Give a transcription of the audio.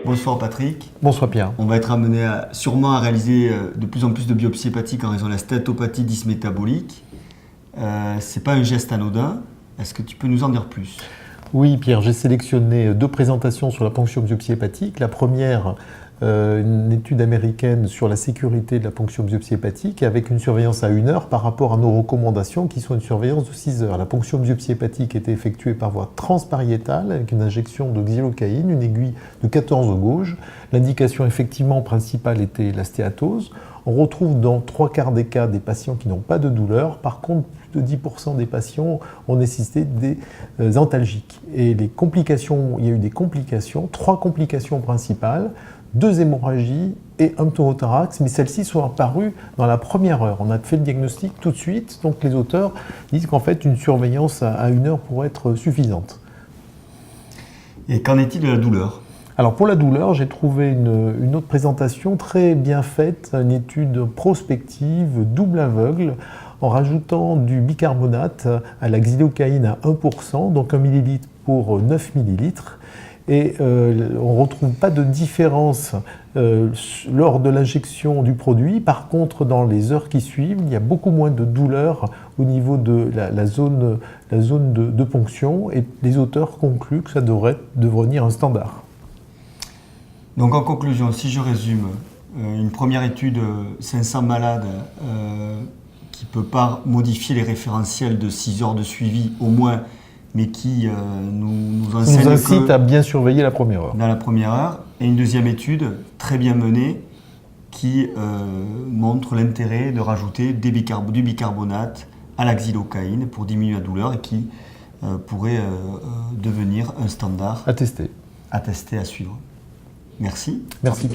Bonsoir Patrick. Bonsoir Pierre. On va être amené sûrement à réaliser de plus en plus de biopsies hépatiques en raison de la stéatopathie dysmétabolique. C'est pas un geste anodin. Est-ce que tu peux nous en dire plus? Oui Pierre, j'ai sélectionné 2 présentations sur la ponction biopsie hépatique. La première, une étude américaine sur la sécurité de la ponction biopsie hépatique avec une surveillance à 1 heure par rapport à nos recommandations qui sont une surveillance de 6 heures. La ponction biopsie hépatique était effectuée par voie transpariétale avec une injection de xylocaïne, une aiguille de 14 gauge. L'indication effectivement principale était la stéatose. On retrouve dans 3/4 des cas des patients qui n'ont pas de douleur. Par contre, plus de 10% des patients ont nécessité des antalgiques. Et les complications, il y a eu des complications, 3 complications principales, 2 hémorragies et un pneumothorax, mais celles-ci sont apparues dans la première heure. On a fait le diagnostic tout de suite, donc les auteurs disent qu'en fait une surveillance à 1 heure pourrait être suffisante. Et qu'en est-il de la douleur? Alors pour la douleur, j'ai trouvé une autre présentation très bien faite, une étude prospective, double aveugle, en rajoutant du bicarbonate à la xylocaïne à 1%, donc 1 ml pour 9 ml. Et on ne retrouve pas de différence lors de l'injection du produit. Par contre, dans les heures qui suivent, il y a beaucoup moins de douleur au niveau de la zone de ponction. Et les auteurs concluent que ça devrait devenir un standard. Donc en conclusion, si je résume, une première étude 500 malades qui ne peut pas modifier les référentiels de 6 heures de suivi au moins, mais qui nous incite à bien surveiller la première heure. Dans la première heure. Et une deuxième étude très bien menée qui montre l'intérêt de rajouter du bicarbonate à la xylocaïne pour diminuer la douleur et qui pourrait devenir un standard à tester, à suivre. Merci. Merci.